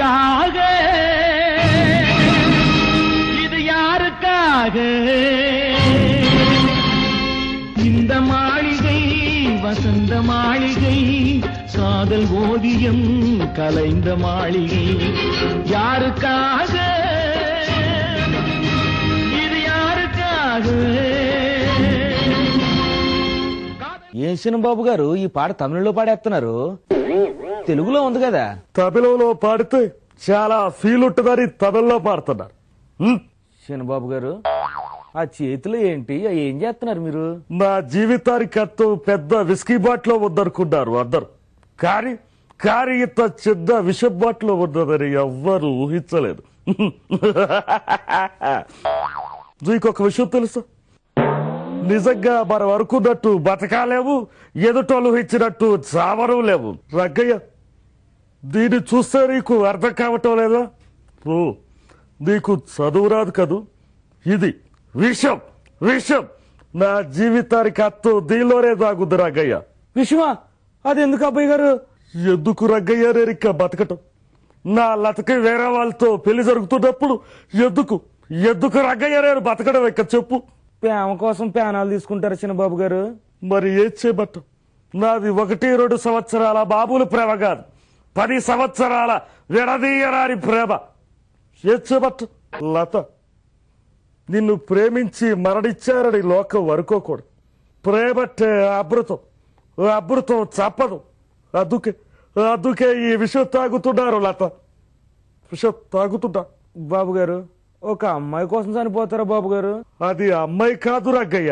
யாருக்காக இது யாருக்காக இந்த மாளிகை வசந்த மாளிகை காதல் ஓவியம் கலைந்த மாளிகை யாருக்காக இது யாருக்காக ఏం సినిబాబు గారు ఈ పాట తమిళంలో పాడేస్తున్నారు తెలుగులో ఉంది కదా తమిళంలో పాడితే చాలా ఫీల్ ఉంటుందని తమిళలో పాడుతున్నారు సినిబాబు గారు ఆ చేతిలో ఏంటి ఏం చేస్తున్నారు మీరు నా జీవితానికి అర్థం పెద్ద విస్కీ బాట్లో ఉందనుకున్నారు అందరు కానీ ఇంత చిన్న విషం బాట్లో ఉన్నదని ఎవ్వరు ఊహించలేదు నీకొక విషయం తెలుసా నిజంగా మనం అనుకున్నట్టు బతకాలేవు ఎదుటోళ్ళు ఇచ్చినట్టు చావరు లేవు రగ్గయ్య దీన్ని చూస్తే నీకు అర్థం కావటం లేదా నీకు చదువు రాదు కదూ ఇది విషం విషం నా జీవితానికి అర్థం దీనిలోనే దాగుద్ది రగ్గయ్య విషమా అది ఎందుకు అబ్బాయి గారు ఎందుకు రగ్గయ్య నేను ఇంకా బతకటం నా లతకి వేరే వాళ్ళతో పెళ్లి జరుగుతున్నప్పుడు ఎందుకు రగ్గయ్య నేను బతకడం ఇక చెప్పు ప్రేమ కోసం ప్యానాలు తీసుకుంటారు చిన్నబాబు గారు మరి ఏం చేయబట్ట నాది 1-2 సంవత్సరాల బాబుల ప్రేమ కాదు 10 సంవత్సరాల విడదీయరాని ప్రేమ ఏం చేయబట్ట లత నిన్ను ప్రేమించి మరణించారని లోకం అనుకోకూడదు ప్రేమంటే అమృతం చప్పదు అందుకే ఈ విషయం తాగుతున్నారు లత విషయం తాగుతున్నా బాబు గారు ఒక అమ్మాయి కోసం చనిపోతారా బాబు గారు అది అమ్మాయి కాదు రగ్గయ్య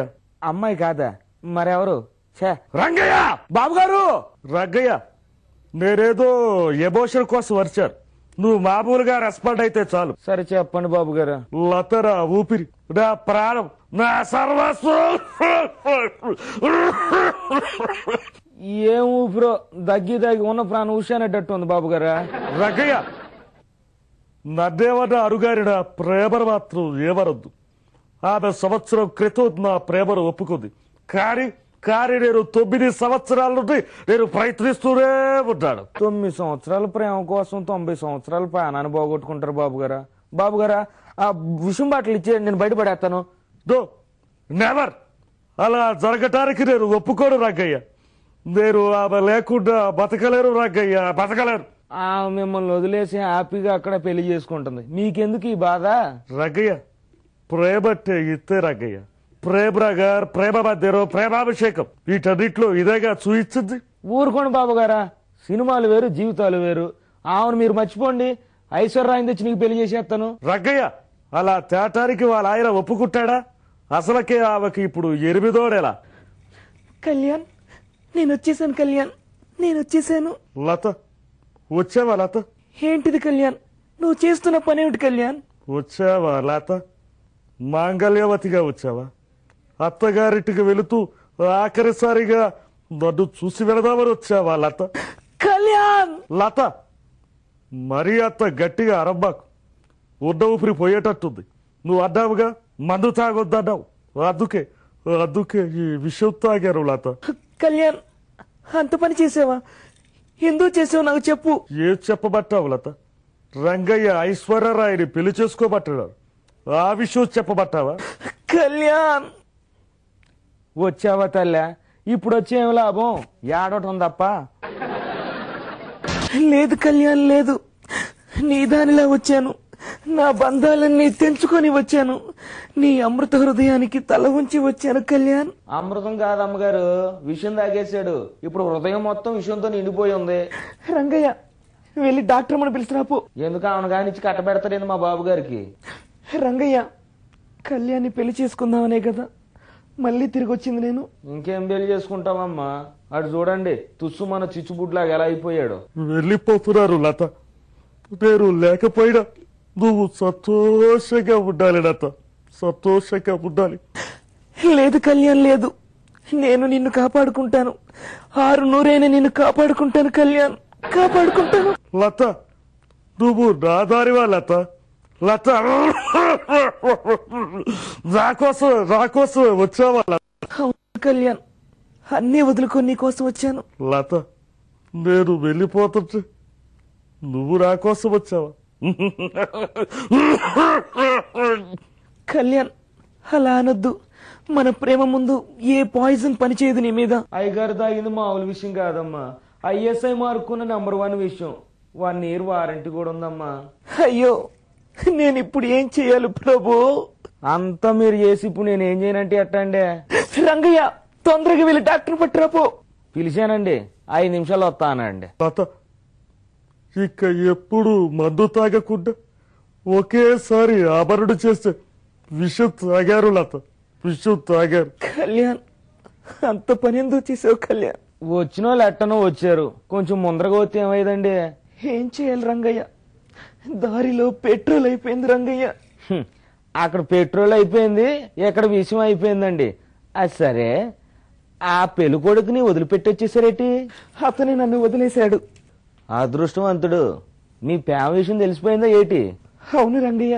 అమ్మాయి కాదా మరెవరు రంగయ్య బాబు గారు రగ్గయ్య నేనేదో ఎమోషన్ కోసం వచ్చాను నువ్వు మామూలుగా రెస్పాండ్ అయితే చాలు సరే చెప్పండి బాబు గారు లతరా ఊపిరి నా ప్రాణం నా సర్వస్వం ఏం ఊపిరో దగ్గి ఉన్న ప్రాణం ఊశానేటట్టు ఉంది బాబు గారా రగ్గయ్య నన్నేమన్నా అరుగారిన ప్రేమను మాత్రం ఏమనొద్దు ఆమె సంవత్సరం క్రితం నా ప్రేమను ఒప్పుకుంది కానీ నేను 9 సంవత్సరాల నుండి నేను ప్రయత్నిస్తూనే ఉన్నాను 9 సంవత్సరాల ప్రేమ కోసం 90 సంవత్సరాల ప్రాణాన్ని పోగొట్టుకుంటారు బాబు గారా ఆ విషం బాటలు ఇచ్చేయండి నేను బయటపడేస్తాను నెవర్ అలా జరగటానికి నేను ఒప్పుకోను రగ్గయ్య నేను ఆమె లేకుండా బతకలేరు రగ్గయ్య బతకలేరు మిమ్మల్ని వదిలేసి హ్యాపీగా అక్కడ పెళ్లి చేసుకుంటుంది మీకెందుకు ఈ బాధ రగ్గయ్య ప్రేమంటే ఇస్తే రగ్గయ్య ప్రేమ మధ్యలో ప్రేమాభిషేకం వీటన్నిట్లో ఇదేగా చూయించింది ఊరుకోండి బాబు గారా సినిమాలు వేరు జీవితాలు వేరు ఆమెను మీరు మర్చిపోండి ఐశ్వర్యాన్ని తెచ్చి నీకు పెళ్లి చేసేస్తాను రగ్గయ్య అలా తేటానికి వాళ్ళ ఆయన ఒప్పుకుంటాడా అసలకే ఆమెకి ఇప్పుడు 8వ కళ్యాణ్ నేను వచ్చేసాను కళ్యాణ్ నేను వచ్చేసాను లత వచ్చావా లత ఏంటిది కళ్యాణ్ నువ్వు చేస్తున్న పనేమిటి కళ్యాణ్ వచ్చావా లత మాంగళ్యవతిగా వచ్చావా అత్తగారింటికి వెళుతూ ఆఖరిసారిగా నన్ను చూసి వెళదామని వచ్చావా లత కళ్యాణ్ లత మరీ అంత గట్టిగా అరబ్బాకు ఉన్న ఊపిరి పోయేటట్టుంది నువ్వు అన్నావుగా మందు తాగొద్దన్నావు అందుకే ఈ విషయం తాగారు లత కళ్యాణ్ అంత పని చేసావా ఎందుకు చేసావు నాకు చెప్పు ఏం చెప్పబట్టావు లత రంగయ్య ఐశ్వర్యరాయని పెళ్లి చేసుకోబట్టాడు ఆ విషయం చెప్పబట్టావా కళ్యాణ్ వచ్చావా తల్లా ఇప్పుడు వచ్చేం లాభం ఏడవటం తప్ప లేదు కళ్యాణ్ లేదు నీ దానిలా వచ్చాను నా బంధాలన్నీ తెంచుకొని వచ్చాను నీ అమృత హృదయానికి తల ఉంచి వచ్చాను కళ్యాణ్ అమృతం కాదు అమ్మగారు విషయం తాగేశాడు ఇప్పుడు హృదయం మొత్తం విషయంతో నిండిపోయి ఉంది రంగయ్య వెళ్ళి డాక్టర్ మనం పిలిచిరాపు ఎందుకు ఆమెను కానిచ్చి కట్టబెడతాడేంది మా బాబు గారికి రంగయ్య కళ్యాణ్ని పెళ్లి చేసుకుందామనే కదా మళ్ళీ తిరిగి వచ్చింది నేను ఇంకేం పెళ్లి చేసుకుంటామమ్మా అటు చూడండి తుస్సు మన చిచ్చుబుడ్లాగా ఎలా అయిపోయాడు వెళ్ళిపోతున్నారు లత నేను లేకపోయినా నువ్వు సంతోషంగా ఉండాలి లత సంతోషంగా ఉండాలి లేదు కళ్యాణ్ లేదు నేను నిన్ను కాపాడుకుంటాను 600 నిన్ను కాపాడుకుంటాను కళ్యాణ్ కాపాడుకుంటాను లత నువ్వు నా దారివా లత లత రాకోసం వచ్చావా కళ్యాణ్ అన్నీ వదులుకొని నీ కోసం వచ్చాను లత నేను వెళ్ళిపోతుంటే నువ్వు నా కోసం వచ్చావా? కళ్యాణ్, అలా అనొద్దు. మన ప్రేమ ముందు ఏ పాయిజన్ పనిచేయదు నీ మీద. అయ్యగారు తాగింది మామూలు విషయం కాదమ్మా. ISI మార్కున్న #1 విషయం. 1 year వారంటీ కూడా ఉందమ్మా. అయ్యో, నేను ఇప్పుడు ఏం చెయ్యాలి ప్రభు? అంతా మీరు చేసి ఇప్పుడు నేను ఏం చేయనంటే ఎట్టండి? రంగయ్య, తొందరగా వెళ్ళి డాక్టర్ పట్టురాపో. పిలిచానండి, 5 నిమిషాలు వస్తానండి. లత, ఇక ఎప్పుడు మందు తాగకుండా ఒకేసారి ఆభరణు చేస్తే విషం తాగారు లత, విషం తాగారు. కళ్యాణ్, అంత పని ఎందుకు చేసావు కళ్యాణ్? వచ్చిన వాళ్ళు ఎట్టనో వచ్చారు, కొంచెం ముందరగా వస్తే ఏమైందండి? ఏం చేయాలి రంగయ్య? దారిలో పెట్రోల్ అయిపోయింది రంగయ్య. అక్కడ పెట్రోల్ అయిపోయింది, ఇక్కడ విషయం అయిపోయిందండి. అది సరే, ఆ పెళ్లి కొడుకుని వదిలిపెట్టి వచ్చేసారేటి? అతనే నన్ను వదిలేశాడు. అదృష్టవంతుడు. మీ ప్రేమ విషయం తెలిసిపోయిందా ఏటి? అవును రంగయ్య.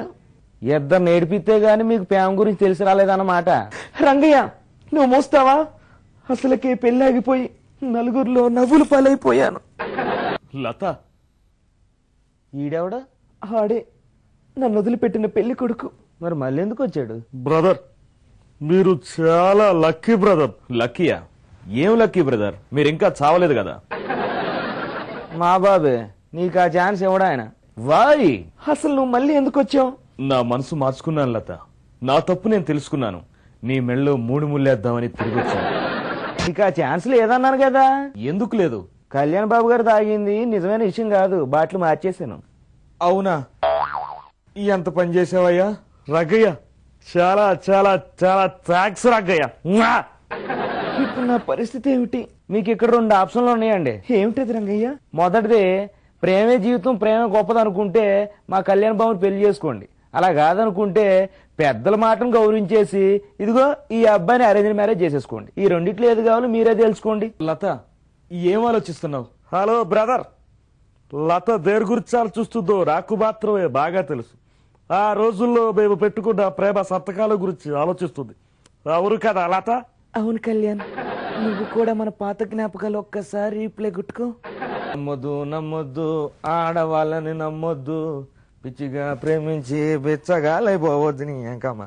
ఇద్దరు నేర్పితే గాని మీకు ప్రేమ గురించి తెలిసి రాలేదన్నమాట. రంగయ్య, నువ్వు మోస్తావా? అసలుకే పెళ్ళాగిపోయి నలుగురిలో నవ్వులు పాలైపోయాను. లత, ఈడెవడ? ఆడే నన్ను వదిలిపెట్టిన పెళ్లి కొడుకు. మరి మళ్ళీ ఎందుకు వచ్చాడు? బ్రదర్, మీరు చాలా లక్కీ బ్రదర్. లక్కీయా? ఏం లక్కీ బ్రదర్, మీరు ఇంకా చావలేదు కదా. మా బాబే, నీకు ఆ ఛాన్స్ ఇవ్వడా ఆయన? వాయ్, అసలు నువ్వు మళ్ళీ ఎందుకు వచ్చావు? నా మనసు మార్చుకున్నాను లత. నా తప్పు నేను తెలుసుకున్నాను. నీ మెళ్ళలో 3 ముళ్ళేద్దామని తిరిగి వచ్చాను. నీకు ఆ ఛాన్స్ లేదన్నాను కదా. ఎందుకు లేదు? కళ్యాణ్ బాబు గారు తాగింది నిజమైన విషయం కాదు, బాటిల్ మార్చేసాను. అవునా? ఎంత పని చేసావయ్యా? రంగయ్య, చాలా చాలా చాలా థ్యాంక్స్ రంగయ్య. ఇప్పుడు నా పరిస్థితి ఏమిటి? మీకు ఇక్కడ 2 ఆప్షన్లు ఉన్నాయండి. ఏమిటది రంగయ్య? మొదటిది, ప్రేమే జీవితం, ప్రేమ గొప్పది అనుకుంటే మా కళ్యాణ్ బాబుని పెళ్లి చేసుకోండి. అలా కాదనుకుంటే పెద్దల మాటను గౌరవించేసి ఇదిగో ఈ అబ్బాయిని అరేంజ్ మ్యారేజ్ చేసేసుకోండి. ఈ రెండిట్లో ఏది కావాలో మీరే తెలుసుకోండి. లత, ఏం ఆలోచిస్తున్నావు? హలో బ్రదర్, లత దేని గురించి ఆలోచిస్తుందో నాకు మాత్రమే బాగా తెలుసు. ఆ రోజుల్లో మేము పెట్టుకున్న ప్రేమ సంతకాల గురించి ఆలోచిస్తుంది. అవును కదా లత? అవును కళ్యాణ్, నువ్వు కూడా మన పాత జ్ఞాపకాలు ఒక్కసారి రీప్లే గుట్టుకో. నమ్మొద్దు నమ్మొద్దు, ఆడవాళ్ళని నమ్మొద్దు, పిచ్చిగా ప్రేమించి బిచ్చగాలైపోవద్దు నీ అంకమ్మ.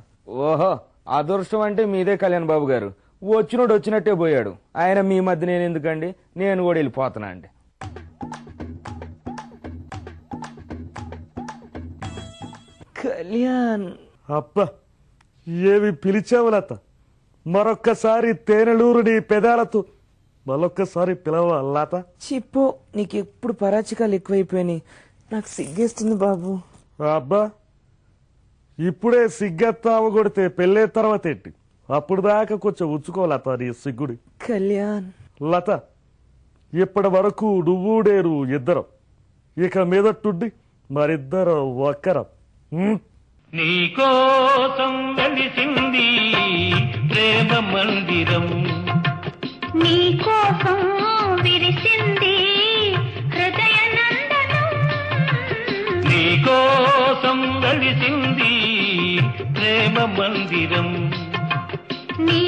ఓహో, అదృష్టం అంటే మీదే కళ్యాణ్ బాబు గారు. వచ్చినోడు వచ్చినట్టే పోయాడు. ఆయన మీ మధ్య నేను ఎందుకండి, నేను కూడా వెళ్ళిపోతున్నా అండి. కళ్యాణ్, అబ్బా, ఏమి పిలిచావు లత? మరొక్కసారి తేనెలూరు నీ పెదాలతో మరొక్కసారి పిలవ లత. చిప్పో, నీకు ఎప్పుడు పరాచికాలు ఎక్కువైపోయినాయి. నాకు సిగ్గేస్తుంది బాబు. అబ్బా, ఇప్పుడే సిగ్గెత్తావు కొడితే పెళ్ళే తర్వాత ఏంటి? అప్పుడు దాకా కొంచెం ఉంచుకో లత నీ సిగ్గుడి. కళ్యాణ్, లత, ఇప్పటి వరకు నువ్వు నేను ఇద్దరం, ఇక మీదట్టుండి మరిద్దరం ఒక్కరం. నీకోసం వెలిసింది ప్రేమ మందిరం, నీకోసం విరిసింది హృదయ నందనం, నీకోసం వెలిసింది ప్రేమ మందిరం, నీ